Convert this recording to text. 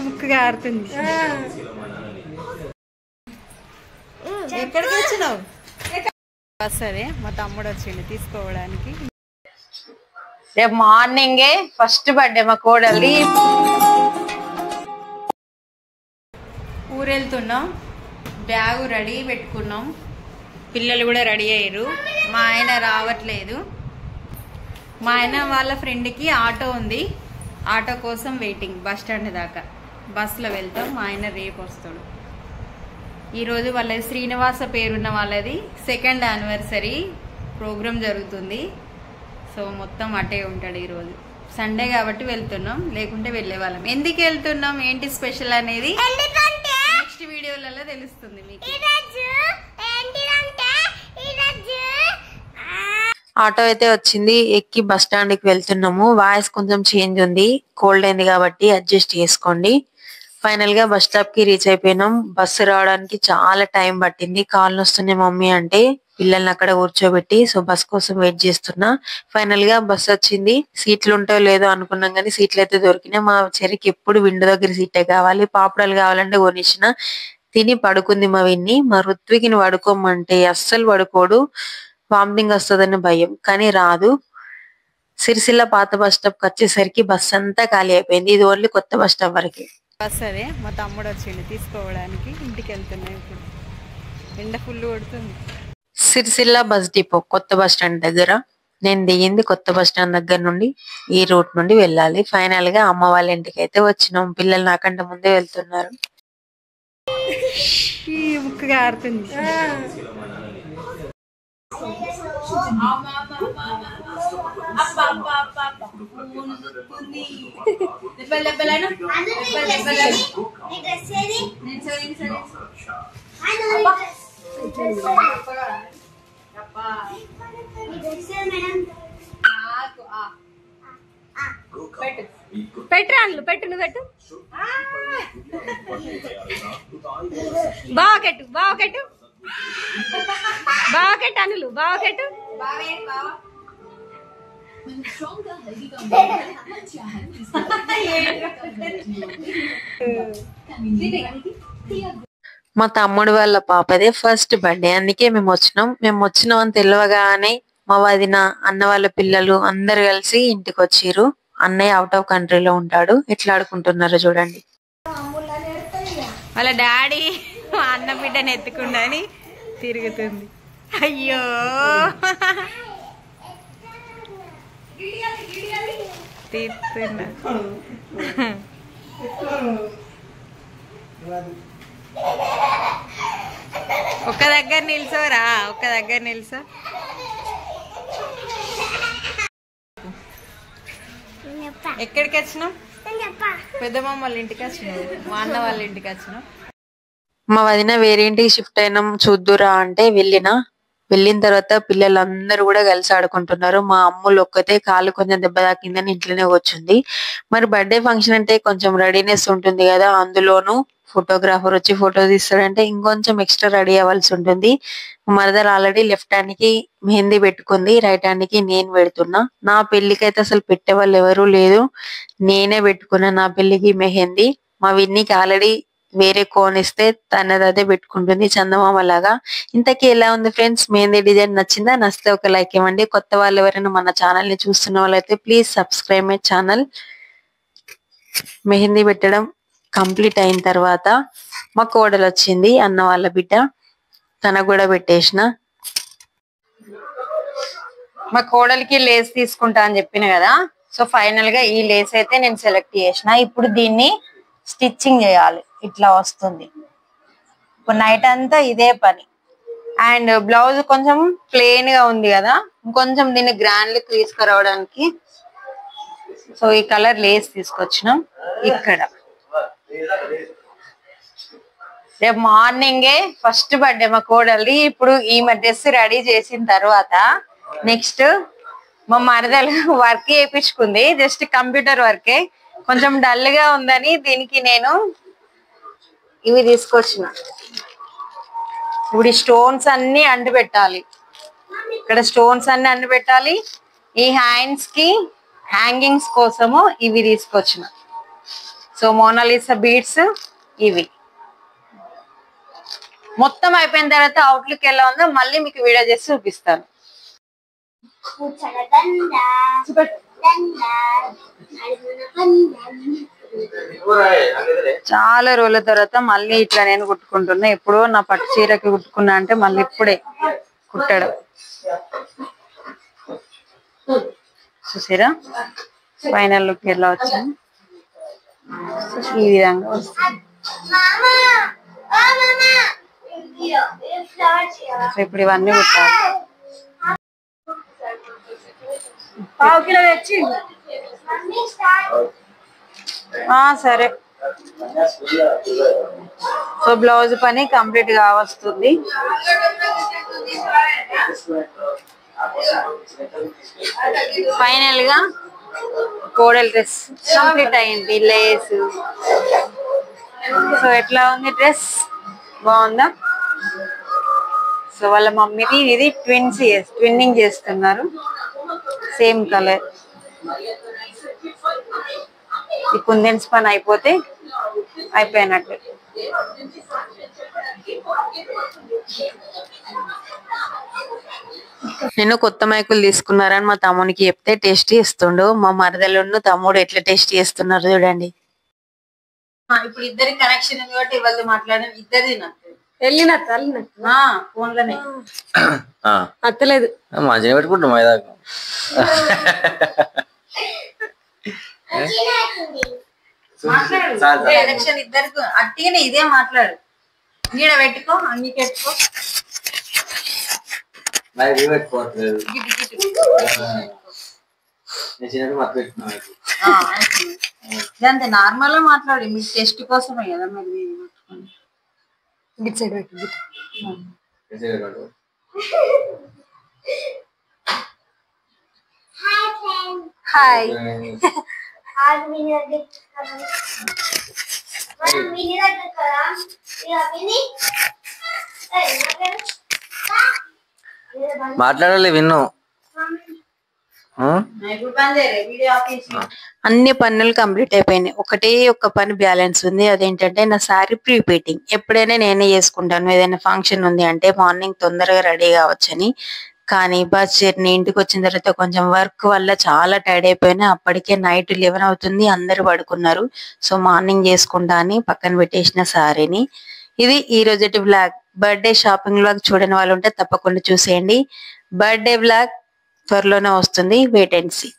ముక్కుగా ఆడుతుంది. ఎక్కడికి వచ్చినావు? సరే మా తమ్ముడు వచ్చిండు తీసుకోవడానికి. రేపు మార్నింగే ఫస్ట్ బర్త్డే మా కోడలి. ఊరెళ్తున్నాం, బ్యాగు రెడీ పెట్టుకున్నాం, పిల్లలు కూడా రెడీ అయ్యారు. మా ఆయన రావట్లేదు. మా ఆయన వాళ్ళ ఫ్రెండ్కి ఆటో ఉంది, ఆటో కోసం వెయిటింగ్. బస్ స్టాండ్ దాకా బస్సులో వెళ్తాం. మా ఆయన రేపు వస్తాడు. ఈరోజు వాళ్ళది శ్రీనివాస పేరున్న వాళ్ళది 2nd యానివర్సరీ ప్రోగ్రామ్ జరుగుతుంది. సో మొత్తం అటే ఉంటాడు. ఈరోజు సండే కాబట్టి వెళ్తున్నాం, లేకుంటే వెళ్ళే వాళ్ళం. ఎందుకు వెళ్తున్నాం, ఏంటి స్పెషల్ అనేది నెక్స్ట్ వీడియోలలో తెలుస్తుంది మీకు. ఆటో అయితే వచ్చింది, ఎక్కి బస్ స్టాండ్ కి వెళ్తున్నాము. వాయిస్ కొంచెం చేంజ్ ఉంది, కోల్డ్ అయింది కాబట్టి అడ్జస్ట్ చేసుకోండి. ఫైనల్ గా బస్ స్టాప్ కి రీచ్ అయిపోయినాం. బస్సు రావడానికి చాలా టైం పట్టింది. కాళ్ళు వస్తున్నాయి మమ్మీ అంటే పిల్లల్ని అక్కడ కూర్చోబెట్టి సో బస్ కోసం వెయిట్ చేస్తున్నా. ఫైనల్ గా బస్ వచ్చింది. సీట్లు ఉంటాయో లేదో అనుకున్నాం కానీ సీట్లు అయితే దొరికినాయి. మా చెరికి ఎప్పుడు విండో దగ్గర సీటే కావాలి. పాపడాలు కావాలంటే కొనిచ్చిన. తిని పడుకుంది మా విన్ని. మా ఋత్వికిని పడుకోమంటే అస్సలు పడుకోడు, వామిటింగ్ వస్తుందని భయం, కానీ రాదు. సిరిసిల్ల పాత బస్ స్టాప్ కి వచ్చేసరికి బస్ అంతా ఖాళీ అయిపోయింది. ఇది ఓన్లీ కొత్త బస్ స్టాప్ వరకే. బస్ అదే మా తమ్ముడు వచ్చిండు తీసుకోవడానికి. ఇంటికి వెళ్తున్నాయి. ఇప్పుడు ఎండ ఫుల్ కొడుతుంది. సిరిసిల్ల బస్ డిపో కొత్త బస్ స్టాండ్ దగ్గర. నేను దిగింది కొత్త బస్ స్టాండ్ దగ్గర నుండి. ఈ రూట్ నుండి వెళ్ళాలి. ఫైనల్ గా అమ్మ వాళ్ళ ఇంటికి అయితే వచ్చినాం. పిల్లలు నాకంటే ముందే వెళ్తున్నారు. ముక్కుగా ఆడుతుంది. పెట్టు పెట్టు నువ్వు పెట్టు. బావకెట్టు బావకెట్టు బావకెట్టు అనులు బావకెట్టు. మా తమ్ముడు వాళ్ళ పాపదే ఫస్ట్ బర్త్డే, అందుకే మేము వచ్చినాం అని తెలియగానే మా వదిన అన్న వాళ్ళ పిల్లలు అందరు కలిసి ఇంటికి వచ్చిర్రు. అన్నయ్య అవుట్ ఆఫ్ కంట్రీలో ఉంటాడు. ఎట్లా ఆడుకుంటున్నారో చూడండి. వాళ్ళ డాడీ అన్న బిడ్డని ఎత్తుకుండని తిరుగుతుంది. అయ్యో తీస్తున్నా. ఒక్క దగ్గర నిల్చోరా, ఒక్క దగ్గర నిల్చో. ఎక్కడికి వచ్చినాం? పెద్దమ్మ వాళ్ళ ఇంటికి వచ్చినాం, మా అన్న వాళ్ళ ఇంటికి వచ్చినాం. మా వదిన వేరే ఇంటికి షిఫ్ట్ అయినాం చూద్దురా అంటే వెళ్ళిన తర్వాత పిల్లలందరూ కూడా కలిసి ఆడుకుంటున్నారు. మా అమ్ములు ఒక్కతే కాలు కొంచెం దెబ్బ తాకిందని ఇంట్లోనే కూర్చుంది. మరి బర్త్డే ఫంక్షన్ అంటే కొంచెం రెడీనెస్ ఉంటుంది కదా, అందులోనూ ఫోటోగ్రాఫర్ వచ్చి ఫోటో తీస్తాడంటే ఇంకొంచెం ఎక్స్ట్రా రెడీ అవ్వాల్సి ఉంటుంది. మరదలు ఆల్రెడీ లెఫ్ట్ హ్యాండ్ కి మెహందీ పెట్టుకుంది, రైట్ హ్యాండ్ కి నేను పెడుతున్నా. నా పెళ్లికి అయితే అసలు పెట్టే వాళ్ళు ఎవరూ లేదు, నేనే పెట్టుకున్నా నా పెళ్లికి మెహందీ. మా విన్నీకి ఆల్రెడీ వేరే కోన్ ఇస్తే తనది అదే పెట్టుకుంటుంది చందమామ లాగా. ఇంతకీ ఎలా ఉంది ఫ్రెండ్స్, మెహందీ డిజైన్ నచ్చిందా? నచ్చితే ఒక లైక్ ఇవ్వండి. కొత్త వాళ్ళు ఎవరైనా మన ఛానల్ ని చూస్తున్న వాళ్ళైతే please subscribe my channel. Mehndi పెట్టడం కంప్లీట్ అయిన తర్వాత మా కోడలు వచ్చింది, అన్న వాళ్ళ బిడ్డ, తన కూడా పెట్టేసిన. మా కోడలికి లేస్ తీసుకుంటా అని చెప్పిన కదా, సో ఫైనల్ గా ఈ లేస్ అయితే నేను సెలెక్ట్ చేసిన. ఇప్పుడు దీన్ని స్టిచ్చింగ్ చేయాలి. ఇట్లా వస్తుంది. ఇప్పుడు నైట్ అంతా ఇదే పని. అండ్ బ్లౌజ్ కొంచెం ప్లెయిన్ గా ఉంది కదా, ఇంకొంచెం దీన్ని గ్రాండ్ లుక్ తీసుకురావడానికి సో ఈ కలర్ లేస్ తీసుకొచ్చినాం. ఇక్కడ రేపు మార్నింగే ఫస్ట్ బర్త్డే మా కోడల్ది. ఇప్పుడు ఈమె డ్రెస్ రెడీ చేసిన తర్వాత నెక్స్ట్ మా మరదలు వర్క్ చేయించుకుంది, జస్ట్ కంప్యూటర్ వర్కే, కొంచెం డల్ గా ఉందని దీనికి నేను ఇవి తీసుకొచ్చిన. ఇప్పుడు ఈ స్టోన్స్ అన్ని అంటు పెట్టాలి. ఇక్కడ స్టోన్స్ అన్ని అంటు పెట్టాలి. ఈ హ్యాండ్స్ కి హ్యాంగింగ్స్ కోసము ఇవి తీసుకొచ్చిన. సో మోనాలిసా బీడ్స్ ఇవి మొత్తం అయిపోయిన తర్వాత అవుట్లుక్ ఎలా ఉందో మళ్ళీ మీకు వీడియో చేసి చూపిస్తాను. చాలా రోజుల తర్వాత మళ్ళీ ఇట్లా నేను కుట్టుకుంటున్నా. ఎప్పుడో నా పట్టు చీరకి కుట్టుకున్నా అంటే మళ్ళీ ఇప్పుడే కుట్టడం. చూసారా ఫైనల్ లుక్ ఎలా వచ్చింది. ఈ విధంగా వస్తుంది. సో ఇప్పుడు ఇవన్నీ కుట్టాలి. పావు కిలో తెచ్చి సరే. సో బ్లౌజ్ పని కంప్లీట్ గా వస్తుంది. ఫైనల్ గా కోడల్ డ్రెస్ కంప్లీట్ అయింది. లేస్. సో ఎట్లా ఉంది డ్రెస్, బాగుందా? సో వాళ్ళ మమ్మీది ఇది ట్విన్నింగ్ చేస్తున్నారు. Same colour. ఈ కుందన్స్ పని అయిపోతే అయిపోయినట్టు. నేను కొత్త మైకులు తీసుకున్నారని మా తమ్మునికి చెప్తే టేస్ట్ చేస్తుండు. మా మరదలు తమ్ముడు ఎట్లా టేస్ట్ చేస్తున్నారు చూడండి. ఇప్పుడు ఇద్దరి కనెక్షన్ ఉంది కాబట్టి ఇవాళ మాట్లాడడం ఇద్దరిది వెళ్ళినట్టు ఫోన్ లోనే అత్తలేదు. మంచిగా పెట్టుకుంటాం మైదాకు. కనెక్షన్ ఇద్దరికి అట్టిగానే ఇదే మాట్లాడు. నీడ పెట్టుకో అన్ని పెట్టుకో. పెట్టుకోవట్లేదు అంతే నార్మల్ గా మాట్లాడి మీ టెస్ట్ కోసమే కదా మరి. సైడ్ పెట్టు. హాయ్. మాట్లాడాలి విన్ను. అన్ని పనులు కంప్లీట్ అయిపోయినాయి. ఒకటే ఒక్క పని బ్యాలెన్స్ ఉంది. అదేంటంటే నా శారీ ప్రీపేటింగ్. ఎప్పుడైనా నేనే చేసుకుంటాను. ఏదైనా ఫంక్షన్ ఉంది అంటే మార్నింగ్ తొందరగా రెడీ కావచ్చని. కానీ బస్ జర్నీ ఇంటికి వచ్చిన తర్వాత కొంచెం వర్క్ వల్ల చాలా టైర్డ్ అయిపోయినా. అప్పటికే నైట్ 11 అవుతుంది. అందరు పడుకున్నారు. సో మార్నింగ్ చేసుకుంటా అని పక్కన పెట్టేసిన శారీని. ఇది ఈ రోజు వ్లాగ్. బర్త్డే షాపింగ్ వ్లాగ్ చూడని వాళ్ళు ఉంటే తప్పకుండా చూసేయండి. బర్త్డే వ్లాగ్ త్వరలోనే వస్తుంది. Wait and see.